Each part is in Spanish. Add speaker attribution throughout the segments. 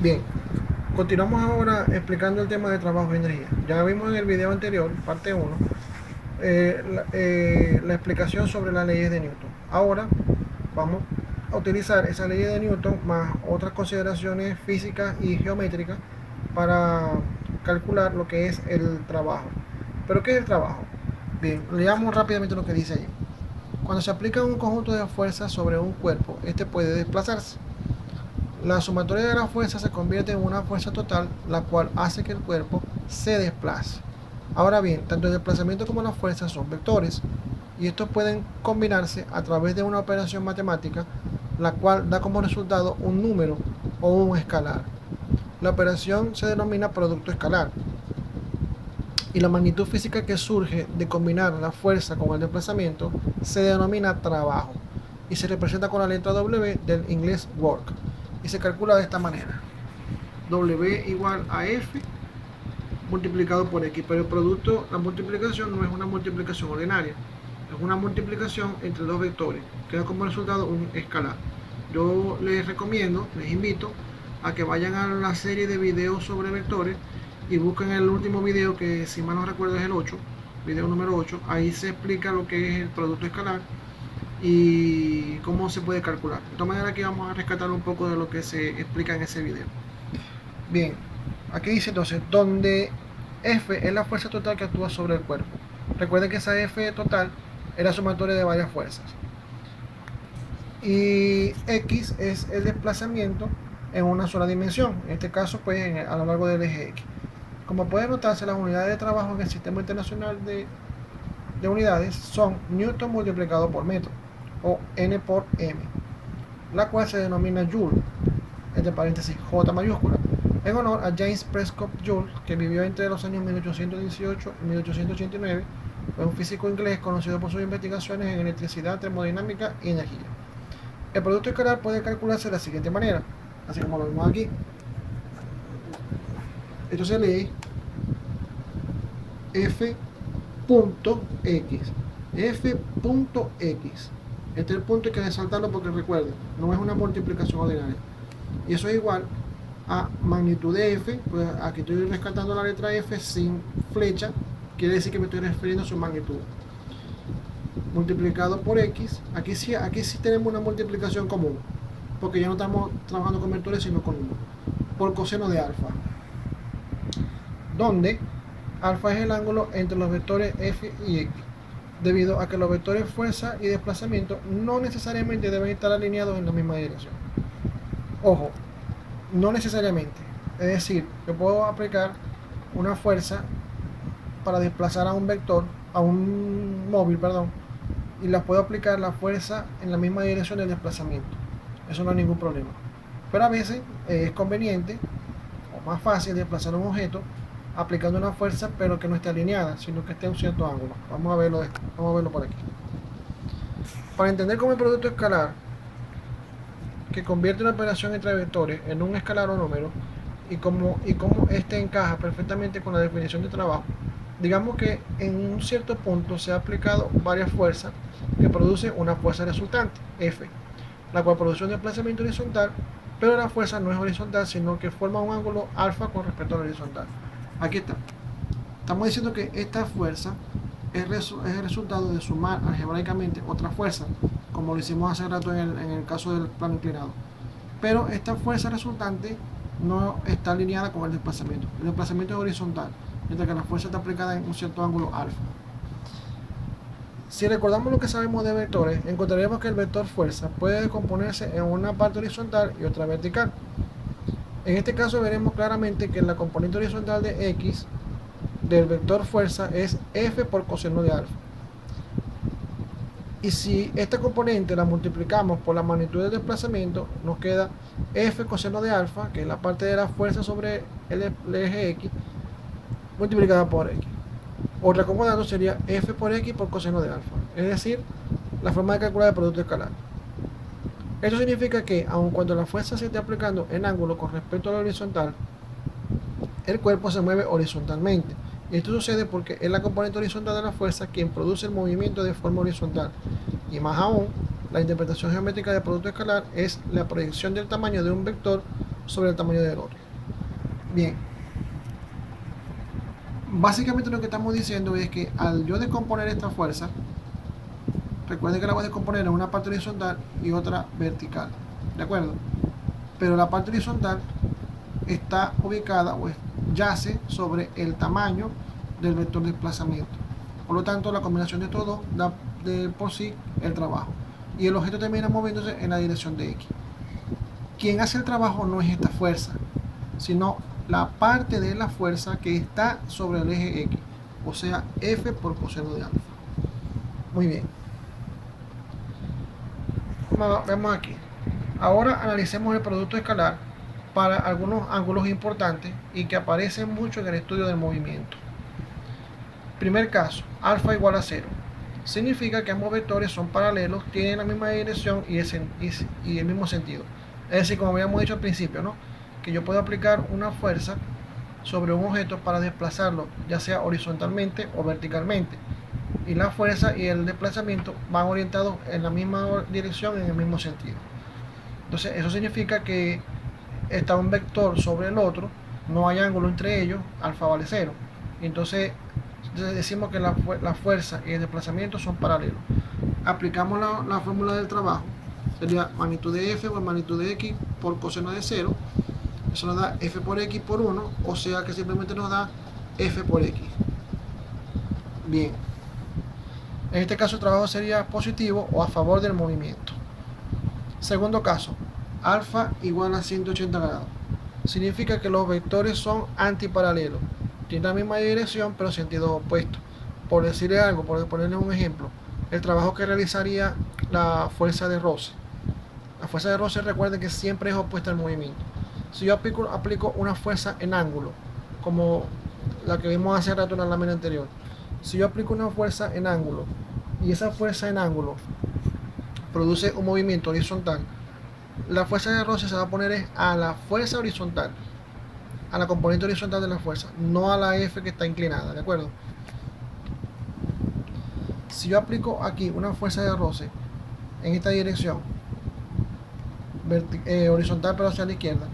Speaker 1: Bien, continuamos ahora explicando el tema de trabajo de energía. Ya vimos en el video anterior, parte 1, la explicación sobre las leyes de Newton. Ahora vamos a utilizar esa ley de Newton más otras consideraciones físicas y geométricas para calcular lo que es el trabajo. ¿Pero qué es el trabajo? Bien, leamos rápidamente lo que dice allí. Cuando se aplica un conjunto de fuerzas sobre un cuerpo, este puede desplazarse. La sumatoria de las fuerzas se convierte en una fuerza total, la cual hace que el cuerpo se desplace. Ahora bien, tanto el desplazamiento como las fuerzas son vectores, y estos pueden combinarse a través de una operación matemática, la cual da como resultado un número o un escalar. La operación se denomina producto escalar, y la magnitud física que surge de combinar la fuerza con el desplazamiento se denomina trabajo, y se representa con la letra W del inglés work, y se calcula de esta manera: W igual a F multiplicado por X, pero el producto, la multiplicación no es una multiplicación ordinaria, es una multiplicación entre dos vectores, que da como resultado un escalar. Yo les recomiendo, les invito a que vayan a la serie de videos sobre vectores y busquen el último video, que si mal no recuerdo es el 8, video número 8, ahí se explica lo que es el producto escalar y cómo se puede calcular. De todas maneras, aquí vamos a rescatar un poco de lo que se explica en ese video. Bien, aquí dice entonces, donde F es la fuerza total que actúa sobre el cuerpo. Recuerden que esa F total es la sumatoria de varias fuerzas. Y X es el desplazamiento en una sola dimensión, en este caso pues a lo largo del eje X. Como puede notarse, las unidades de trabajo en el Sistema Internacional de Unidades son Newton multiplicado por metro, o N por M, la cual se denomina Joule, entre paréntesis J mayúscula, en honor a James Prescott Joule, que vivió entre los años 1818 y 1889. Fue un físico inglés conocido por sus investigaciones en electricidad, termodinámica y energía. El producto escalar puede calcularse de la siguiente manera, así como lo vemos aquí. Esto se lee F punto X. F punto X. Este es el punto, hay que resaltarlo porque recuerden, no es una multiplicación ordinaria. Y eso es igual a magnitud de F, pues aquí estoy rescatando la letra F sin flecha, quiere decir que me estoy refiriendo a su magnitud, multiplicado por X. Aquí sí tenemos una multiplicación común, porque ya no estamos trabajando con vectores sino con 1, por coseno de alfa, donde alfa es el ángulo entre los vectores F y X, debido a que los vectores fuerza y desplazamiento no necesariamente deben estar alineados en la misma dirección. Ojo, no necesariamente, es decir, yo puedo aplicar una fuerza para desplazar a un vector, a un móvil, perdón, y la puedo aplicar la fuerza en la misma dirección del desplazamiento. Eso no hay ningún problema. Pero a veces es conveniente o más fácil desplazar un objeto aplicando una fuerza pero que no esté alineada, sino que esté en un cierto ángulo. Vamos a verlo por aquí. Para entender cómo el producto escalar, que convierte una operación entre vectores en un escalar o número, y cómo este encaja perfectamente con la definición de trabajo, digamos que en un cierto punto se ha aplicado varias fuerzas que producen una fuerza resultante, F, la cual produce un desplazamiento horizontal, pero la fuerza no es horizontal, sino que forma un ángulo alfa con respecto al horizontal. Aquí está. Estamos diciendo que esta fuerza es el resultado de sumar algebraicamente otra fuerza, como lo hicimos hace rato en el caso del plano inclinado. Pero esta fuerza resultante no está alineada con el desplazamiento. El desplazamiento es horizontal, mientras que la fuerza está aplicada en un cierto ángulo alfa. Si recordamos lo que sabemos de vectores, encontraremos que el vector fuerza puede descomponerse en una parte horizontal y otra vertical. En este caso veremos claramente que la componente horizontal de X del vector fuerza es F por coseno de alfa. Y si esta componente la multiplicamos por la magnitud del desplazamiento, nos queda F coseno de alfa, que es la parte de la fuerza sobre el eje X, multiplicada por X. Otra acomodando sería F por X por coseno de alfa, es decir, la forma de calcular el producto escalar. Esto significa que, aun cuando la fuerza se esté aplicando en ángulo con respecto a la horizontal, el cuerpo se mueve horizontalmente. Y esto sucede porque es la componente horizontal de la fuerza quien produce el movimiento de forma horizontal. Y más aún, la interpretación geométrica del producto escalar es la proyección del tamaño de un vector sobre el tamaño del otro. Bien, básicamente lo que estamos diciendo es que al yo descomponer esta fuerza, recuerden que la voy a descomponer en una parte horizontal y otra vertical, ¿de acuerdo? Pero la parte horizontal está ubicada o yace sobre el tamaño del vector de desplazamiento. Por lo tanto, la combinación de estos dos da de por sí el trabajo. Y el objeto termina moviéndose en la dirección de X. Quien hace el trabajo no es esta fuerza, sino la parte de la fuerza que está sobre el eje X, o sea, F por coseno de alfa. Muy bien. Vemos aquí. Ahora analicemos el producto escalar para algunos ángulos importantes y que aparecen mucho en el estudio del movimiento. Primer caso, alfa igual a 0. Significa que ambos vectores son paralelos, tienen la misma dirección y el mismo sentido. Es decir, como habíamos dicho al principio, ¿no? Que yo puedo aplicar una fuerza sobre un objeto para desplazarlo, ya sea horizontalmente o verticalmente. Y la fuerza y el desplazamiento van orientados en la misma dirección, en el mismo sentido. Entonces, eso significa que está un vector sobre el otro, no hay ángulo entre ellos, alfa vale 0. Entonces decimos que la fuerza y el desplazamiento son paralelos. Aplicamos la fórmula del trabajo, sería magnitud de F por magnitud de X por coseno de 0. Eso nos da F por X por 1, o sea que simplemente nos da F por X. Bien, en este caso el trabajo sería positivo o a favor del movimiento. Segundo caso, alfa igual a 180 grados. Significa que los vectores son antiparalelos. Tienen la misma dirección pero sentidos opuestos. Por decirle algo, por ponerles un ejemplo, el trabajo que realizaría la fuerza de roce. La fuerza de roce, recuerden que siempre es opuesta al movimiento. Si yo aplico una fuerza en ángulo, como la que vimos hace rato en la lámina anterior, si yo aplico una fuerza en ángulo y esa fuerza en ángulo produce un movimiento horizontal, la fuerza de roce se va a poner a la fuerza horizontal, a la componente horizontal de la fuerza, no a la F que está inclinada, ¿de acuerdo? Si yo aplico aquí una fuerza de roce en esta dirección, horizontal pero hacia la izquierda,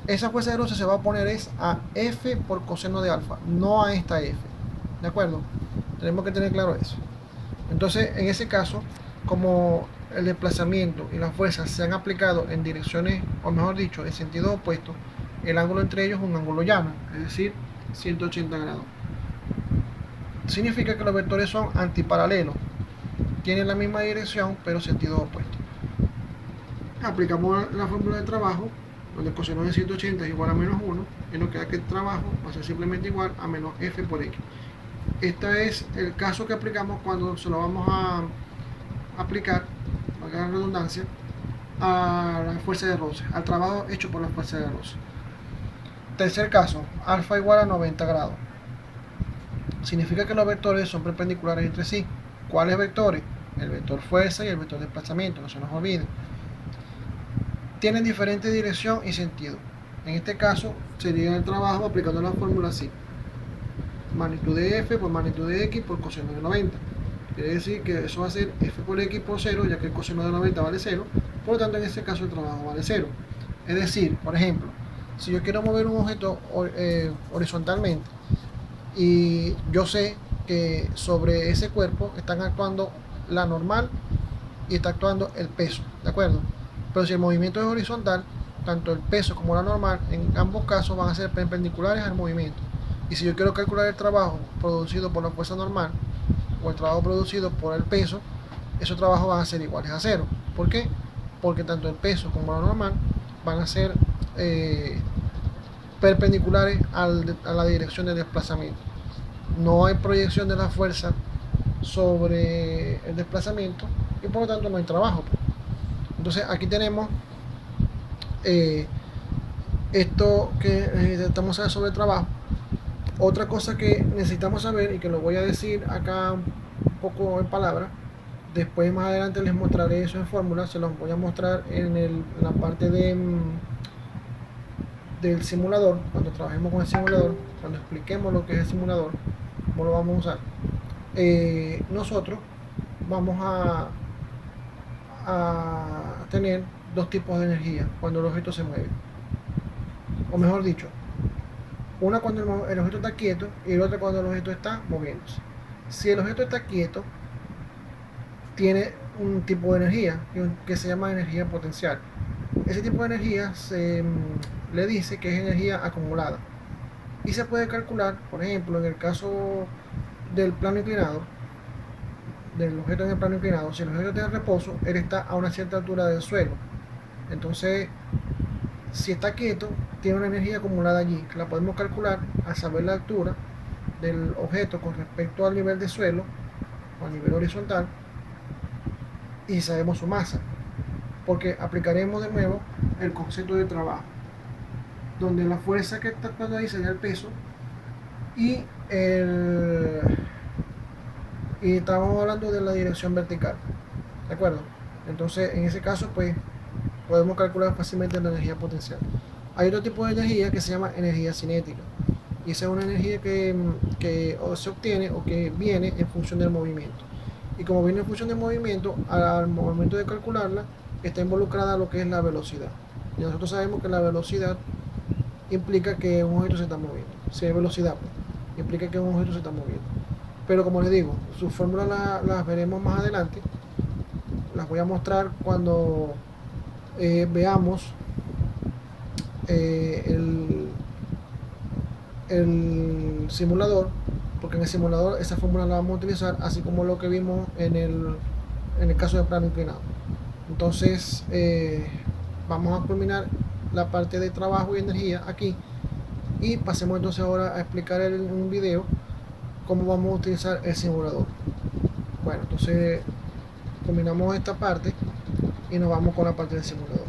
Speaker 1: esa fuerza de roce se va a poner es a F por coseno de alfa, no a esta F, ¿de acuerdo? Tenemos que tener claro eso. Entonces, en ese caso, como el desplazamiento y la fuerza se han aplicado en direcciones, o mejor dicho, en sentido opuesto, el ángulo entre ellos es un ángulo llano, es decir, 180 grados. Significa que los vectores son antiparalelos, tienen la misma dirección, pero sentido opuesto. Aplicamos la fórmula de trabajo, donde el coseno de 180 es igual a menos 1, y nos queda que el trabajo va a ser simplemente igual a menos F por X. Este es el caso que aplicamos cuando se lo vamos a aplicar, valga la redundancia, a la fuerza de roce, al trabajo hecho por la fuerza de roce. Tercer caso, alfa igual a 90 grados. Significa que los vectores son perpendiculares entre sí. ¿Cuáles vectores? El vector fuerza y el vector desplazamiento, no se nos olvide. Tienen diferente dirección y sentido. En este caso sería el trabajo aplicando la fórmula así: magnitud de F por magnitud de X por coseno de 90. Quiere decir que eso va a ser F por X por 0, ya que el coseno de 90 vale 0. Por lo tanto, en este caso el trabajo vale 0. Es decir, por ejemplo, si yo quiero mover un objeto horizontalmente y yo sé que sobre ese cuerpo están actuando la normal y está actuando el peso, ¿de acuerdo? Pero si el movimiento es horizontal, tanto el peso como la normal, en ambos casos van a ser perpendiculares al movimiento. Y si yo quiero calcular el trabajo producido por la fuerza normal o el trabajo producido por el peso, esos trabajos van a ser iguales a 0. ¿Por qué? Porque tanto el peso como la normal van a ser perpendiculares a la dirección de desplazamiento. No hay proyección de la fuerza sobre el desplazamiento y por lo tanto no hay trabajo. Entonces aquí tenemos esto que necesitamos saber sobre el trabajo. Otra cosa que necesitamos saber y que lo voy a decir acá un poco en palabras, después más adelante les mostraré eso en fórmula, se los voy a mostrar en la parte del simulador, cuando trabajemos con el simulador, cuando expliquemos lo que es el simulador, cómo lo vamos a usar. Nosotros vamos a tener dos tipos de energía cuando el objeto se mueve. o mejor dicho, una cuando el objeto está quieto y la otra cuando el objeto está moviéndose. Si el objeto está quieto, tiene un tipo de energía que se llama energía potencial. Ese tipo de energía le dice que es energía acumulada y se puede calcular, por ejemplo, en el caso del plano inclinado, del objeto en el plano inclinado. Si el objeto está en reposo, él está a una cierta altura del suelo. Entonces, si está quieto, tiene una energía acumulada allí, que la podemos calcular al saber la altura del objeto con respecto al nivel de suelo o al nivel horizontal, y sabemos su masa, porque aplicaremos de nuevo el concepto de trabajo, donde la fuerza que está actuando ahí sería el peso y y estamos hablando de la dirección vertical, ¿de acuerdo? Entonces, en ese caso, pues podemos calcular fácilmente la energía potencial. Hay otro tipo de energía que se llama energía cinética, y esa es una energía que se obtiene o que viene en función del movimiento. Y como viene en función del movimiento, al momento de calcularla, está involucrada lo que es la velocidad. Y nosotros sabemos que la velocidad implica que un objeto se está moviendo. Si hay velocidad, pues, implica que un objeto se está moviendo. Pero como les digo, sus fórmulas las veremos más adelante. Las voy a mostrar cuando veamos eh, el, el simulador, porque en el simulador esa fórmula la vamos a utilizar, así como lo que vimos en el caso de plano inclinado. Entonces, vamos a culminar la parte de trabajo y energía aquí, y pasemos entonces ahora a explicar en un video cómo vamos a utilizar el simulador. Bueno, entonces combinamos esta parte y nos vamos con la parte del simulador.